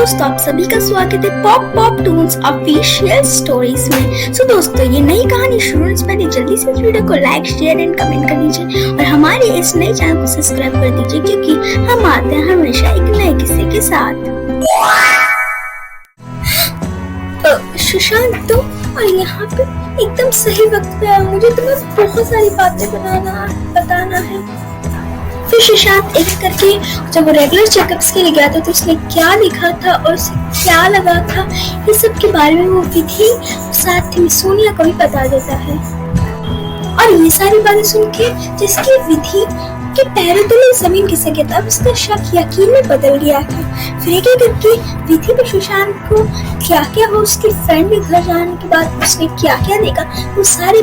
दोस्तों, आप सभी का स्वागत है pop pop Toons official stories में। सो दोस्तों, ये नई कहानी शुरू से पहले जल्दी से इस वीडियो को लाइक, शेयर एंड कमेंट कर दीजिए और हमारे इस नए चैनल को सब्सक्राइब कर दीजिए, क्योंकि हम आते हैं हमेशा एक नए किस्से के साथ। सुशांत तो और यहाँ पे एकदम सही वक्त पे आया। मुझे तो बस बहुत सारी बातें बताना है। फिर सुशांत एक करके जब वो रेगुलर चेकअप्स के लिए गया था तो उसने क्या लिखा था और उसे क्या लगा था, ये सब के बारे में वो विधि साथ ही सोनिया को भी बता देता है। और ये सारी बातें सुन के जिसकी विधि के पैरों तले जमीन खिसक गया था, उसका शक यकीन में बदल गया था। फिर एक करके विधि ने सुशांत को क्या क्या हो, उसके फ्रेंड के घर जाने के बाद उसने क्या क्या देखा, वो सारी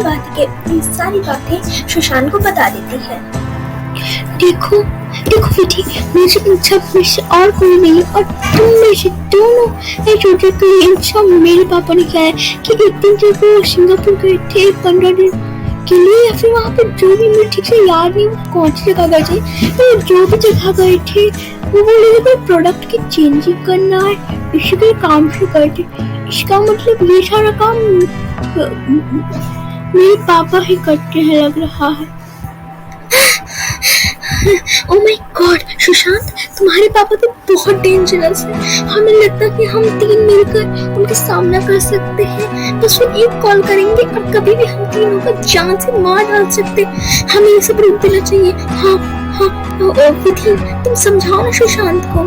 बातें सुशांत को बता देती है। देखो विधि, मुझे इन सब में से और कोई नहीं, और तुम में से दोनों छोटे के लिए इंसान मेरे पापा ने कहा है कि एक दिन जब वो सिंगापुर गए थे 15 दिन के लिए, या फिर वहाँ पे जो भी, मैं ठीक से याद नहीं कौन सी जगह गए थे, तो जो भी जगह गए थे वो बोले कोई प्रोडक्ट की चेंजिंग करना है, इसी के काम से गए थे। इसका मतलब ये सारा काम मेरे पापा ही करते हैं लग रहा है। ओह माय गॉड सुशांत, तुम्हारे पापा तो बहुत डेंजरस है। हमें लगता है कि हम तीन मिलकर उनका सामना कर सकते हैं। बस वो एक कॉल करेंगे और कभी भी हम तीनों को जान से मार डाल सकते। हमें ये सब रोक देना चाहिए। हाँ विधि, तुम समझाओ ना सुशांत को।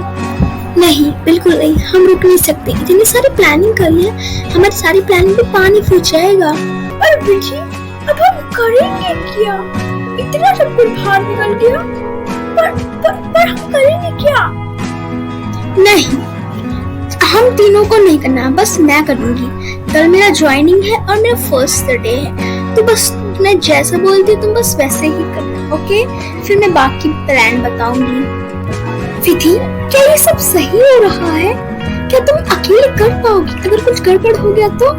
नहीं, बिल्कुल नहीं, हम रुक नहीं सकते। इतनी सारी प्लानिंग करी है, हमारी सारी प्लानिंग पे पानी फिर जाएगा। पर विधि, अब हम करेंगे क्या? इतना सब कुछ बाहर निकल गया, पर हम करेंगे क्या? नहीं, हम तीनों को नहीं करना, बस मैं करूंगी। कल मेरा ज्वाइनिंग है और मेरा फर्स्ट डे है, तो बस मैं जैसा बोलती हूँ तुम बस वैसे ही करना, ओके? फिर मैं बाकी प्लान बताऊंगी। विधि, क्या ये सब सही हो रहा है? क्या तुम अकेले कर पाओगी? अगर कुछ गड़बड़ हो गया तो?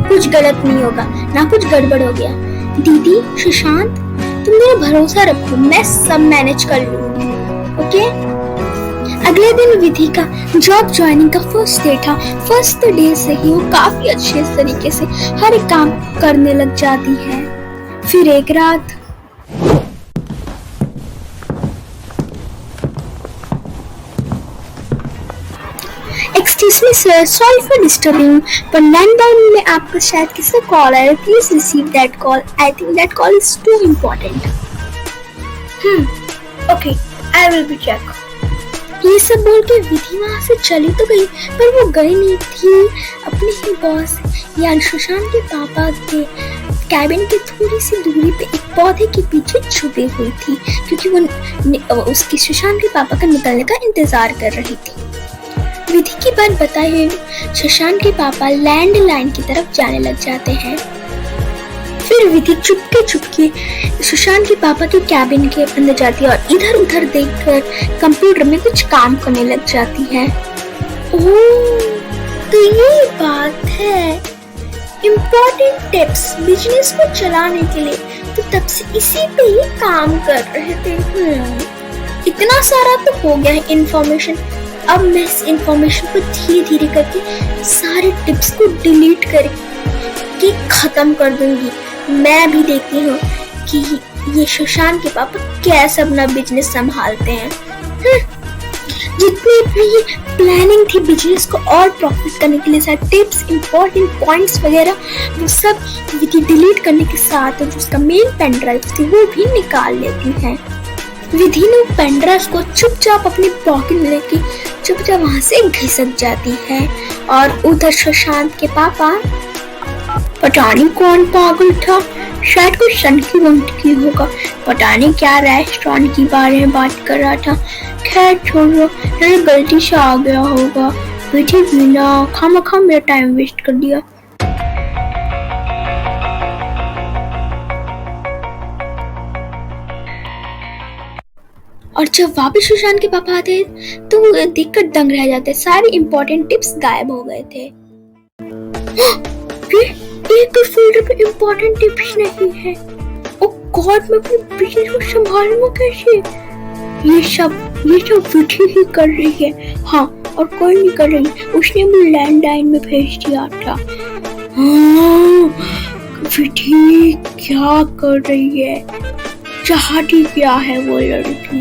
कुछ गलत नहीं होगा, ना कुछ गड़बड़ हो गया। दीदी, सुशांत, तुम मेरा भरोसा रखो, मैं सब मैनेज कर लूंगी, ओके? अगले दिन विधि का जॉब ज्वाइनिंग का फर्स्ट डे था। फर्स्ट डे से ही वो काफी अच्छे तरीके से हर एक काम करने लग जाती है। फिर एक रात excuse me sir, sorry for disturbing, पर लैंडलाइन में आपका शायद किसी का कॉल आया। Please receive that call. I think that call is too important. Okay, I will be check. ये सब बोल के विधि वहां से चली तो गई, पर वो गई नहीं थी। अपने ही बॉस यानी सुशांत के पापा के कैबिन की थोड़ी सी दूरी पे एक पौधे के पीछे छुपी हुई थी, क्योंकि वो उसकी सुशांत के पापा का निकलने का इंतजार कर रही थी। विधि की बात बताए हुए सुशांत के पापा लैंडलाइन की तरफ जाने लग जाते हैं। फिर विधि चुपके सुशांत के पापा के कैबिन के अंदर जाती है और इधर उधर देखकर कंप्यूटर में कुछ काम करने लग जाती है। ओह, तो ये बात है, इम्पोर्टेंट टिप्स बिजनेस को चलाने के लिए, तो तब से इसी पे ही काम कर रहे थे। इतना सारा तो हो गया है इंफॉर्मेशन। अब मैं इस इंफॉर्मेशन को धीरे धीरे करके सारे टिप्स को डिलीट करके खत्म कर दूंगी। मैं भी देखती हूँ कि ये सुशांत के पापा कैसे अपना बिजनेस संभालते हैं। जितनी भी प्लानिंग थी बिजनेस को और प्रॉफिट करने के लिए, सारे टिप्स, इंपॉर्टेंट पॉइंट्स वगैरह, वो सब विधि डिलीट करने के साथ जो उसका मेन पेन ड्राइव थी वो भी निकाल लेती है। विधि ने पेन ड्राइव को चुपचाप अपनी पॉकेट में लेके चुपचाप वहां से घिसक जाती है। और उधर सुशांत के पापा, पता नहीं कौन पागल था, शायद कोई सनकी वंकी होगा, पता नहीं क्या रेस्टोरेंट के बारे में बात कर रहा था। खैर छोड़ो, गलती से आ गया होगा। विधि बिना खामखा मेरा टाइम वेस्ट कर दिया। और जब वापस सुशांत के पापा आते तो वो देखकर दंग रह जाते। सारे इंपॉर्टेंट टिप्स गायब हो गए थे। एक फोल्डर पे इंपॉर्टेंट टिप्स नहीं है। ओह गॉड, मैं अपने बिजनेस को संभालूंगा कैसे? ये सब विधि ही कर रही है। हाँ, और कॉल नहीं कर रही, उसने भी लैंडलाइन में भेज दिया था। हाँ, विधि क्या कर रही है, चाहती क्या है वो लड़की।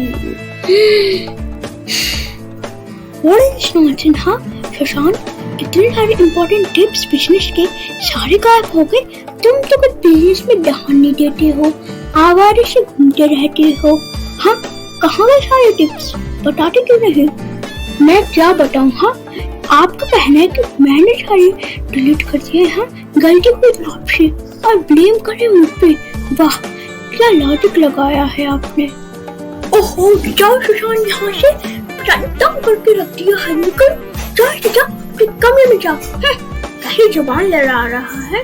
हाँ शशांक, इतने सारे इम्पोर्टेंट टिप्स बिजनेस के सारे गायब हो गए। तुम तो कुछ बिजनेस में ध्यान नहीं देते हो, आवारे से घूमते रहते हो। हाँ, कहाँ गए सारे टिप्स, बताते क्यों नहीं? मैं क्या बताऊँ? हाँ, आपका कहना है कि मैंने सारी डिलीट कर दिए हैं, गलती हुई आपसे और ब्लेम करे मुझ पे। वाह, क्या लॉजिक लगाया है आपने। ओहो, जाओ सुशांत यहाँ से, तंग करके रख दिया है। निकल, जाओ कमरे में जाओ। कहीं जुबान लड़ा रहा है।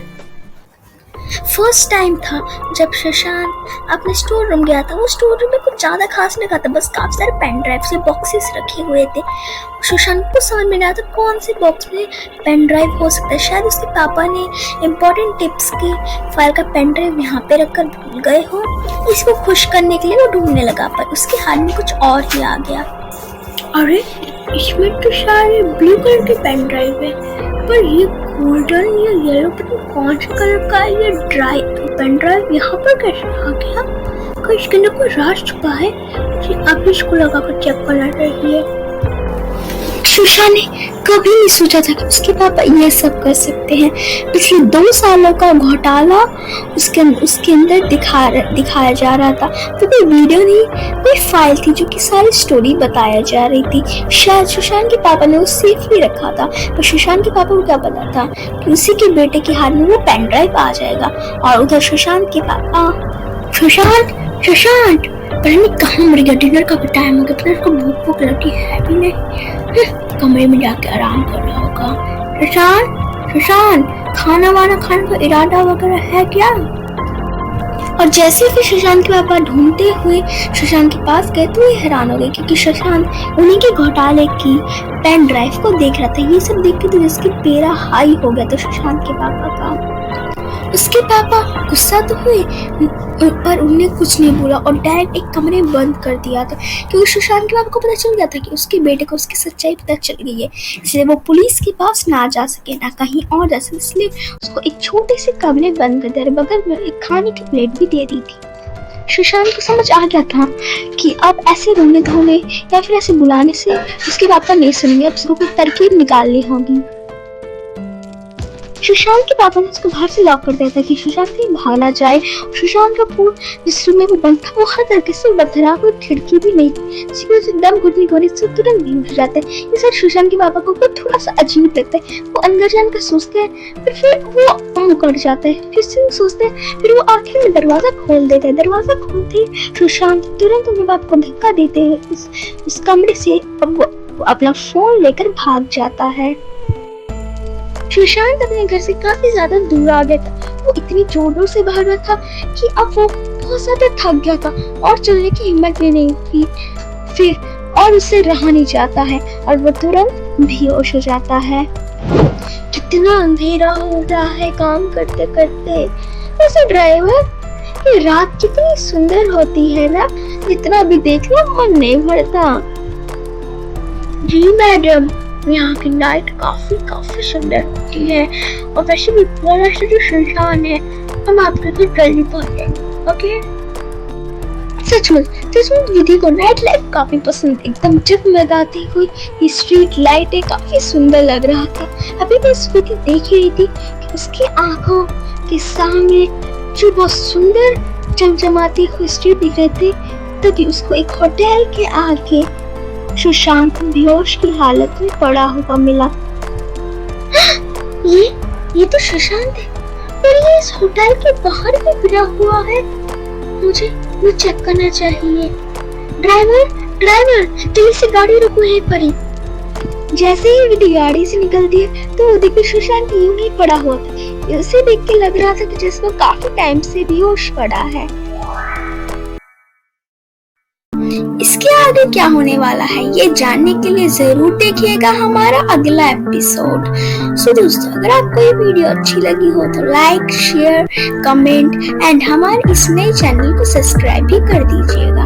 फर्स्ट टाइम था जब शशांक अपने स्टोर रूम गया था। वो स्टोर रूम में कुछ ज्यादा खास नहीं था, बस काफी सारे पेन ड्राइव से बॉक्सेस रखे हुए थे। शशांक को समझ में नहीं आता कौन से बॉक्स में पेन ड्राइव हो सकता है। शायद उसके पापा ने इम्पोर्टेंट टिप्स की फाइल का पेन ड्राइव यहाँ पे रखकर भूल गए हो। इसको खुश करने के लिए वो ढूंढने लगा, पर उसके हाथ में कुछ और ही आ गया। अरे, इसमें तो सारे ब्लू कलर के पेन ड्राइव है, पर ये गोल्डन या येलो पता कौन से कलर का है। ये पेन ड्राइव यहाँ पर कैसे आ गया? कोई इसके अंदर कोई राज छुपा है। अब इसको लगाकर चेक करना चाहिए। सुशा ने कभी नहीं सोचा था कि उसके पापा ये सब कर सकते हैं। पिछले 2 सालों का घोटाला उसके अंदर दिखाया जा रहा था। तो कोई वीडियो नहीं, कोई फाइल थी जो कि सारी स्टोरी बताया जा रही थी। शायद सुशांत के पापा ने वो सेफ ही रखा था, पर सुशांत के पापा को क्या पता था कि उसी के बेटे के हाथ में वो पेन ड्राइव आ जाएगा। और उधर सुशांत के पापा, सुशांत पता नहीं कहाँ मर गया। डिनर का भी टाइम हो गया, पता उसको भूख लगी है भी नहीं। कमरे में जाके आराम कर रहा होगा। सुशांत, खाना वाना खाने का इरादा वगैरह है क्या? और जैसे फिर सुशांत के पापा ढूंढते हुए सुशांत के पास गए तो ये हैरान हो गए, क्योंकि सुशांत उन्हीं के घोटाले की पेन ड्राइव को देख रहा था। ये सब देख के तो जिसकी पेरा हाई हो गया था सुशांत के पापा का। उसके पापा गुस्सा तो हुए, पर उन्हें कुछ नहीं बोला और डायरेक्ट एक कमरे में बंद कर दिया था, क्योंकि सुशांत के पापा को पता चल गया था कि उसके बेटे को उसकी सच्चाई पता चल गई है। इसलिए वो पुलिस के पास ना जा सके, ना कहीं और जा सके। इसलिए उसको एक छोटे से कमरे बंद कर दिया। बगल में एक खाने की प्लेट भी दे दी थी। सुशांत को समझ आ गया था कि अब ऐसे रोने धोने या फिर ऐसे बुलाने से उसके पापा नहीं सुनेंगे, अब उसको कोई तरकीब निकालनी होगी। सुशांत के पापा ने उसको बाहर से लॉक कर दिया था कि सुशांत कहीं भाग ना जाए। सुशांत का पूरा जिस रूम में वो बंद था वो हर तरीके से बंद था, कोई खिड़की भी नहीं थी। एकदम घुटने से तुरंत बेहोश हो जाते हैं। ये सब सुशांत के पापा को थोड़ा सा अजीब लगता है। वो अंदर जाने का सोचते हैं, फिर वो मुकर जाते हैं, फिर से सोचते हैं, फिर वो आखिर में दरवाजा खोल देते हैं। दरवाजा खोलते ही सुशांत तुरंत अपने बाप को धक्का देते हैं उस कमरे से। अब वो अपना फोन लेकर भाग जाता है। सुशांत अपने घर से काफी ज्यादा दूर आ गया था। वो इतनी जोरों से भाग रहा था कि अब वो बहुत ज्यादा थक गया था और चलने की हिम्मत भी नहीं थी। फिर और उससे रहा नहीं जाता है और वो तुरंत बेहोश हो जाता है। कितना अंधेरा हो रहा है काम करते करते। वैसे ड्राइवर, ये रात कितनी सुंदर होती है ना, जितना भी देख लो मन नहीं भरता। जी मैडम, यहाँ की नाइट काफी सुंदर होती है और वैसे भी बड़ा सा जो सुनसान है, हम आपके घर जल्दी पहुंच जाएंगे। ओके? सचमुच विधि को नाइट लाइफ काफी पसंद, एकदम जगमगाती हुई ये स्ट्रीट लाइटें काफी सुंदर लग रहा था। अभी मैं इस विधि देख ही रही थी कि उसकी आंखों के सामने जो बहुत सुंदर चमचमाती हुई स्ट्रीट दिख रहे थे, तभी उसको एक होटल के आगे सुशांत बेहोश की हालत में पड़ा हुआ मिला। ये तो सुशांत है, पर ये इस होटल के बाहर भी गिरा हुआ है। मुझे चेक करना चाहिए। ड्राइवर, जल्दी से गाड़ी रोको यहीं पर ही। जैसे ही विधि गाड़ी से निकलती है तो वो देखिए सुशांत यूं ही पड़ा हुआ था। उसे देख के लग रहा था कि जैसे वो काफी टाइम से बेहोश पड़ा है। इसके आगे क्या होने वाला है ये जानने के लिए जरूर देखिएगा हमारा अगला एपिसोड। सो दोस्तों, अगर आपको ये वीडियो अच्छी लगी हो तो लाइक, शेयर, कमेंट एंड हमारे इस नए चैनल को सब्सक्राइब भी कर दीजिएगा।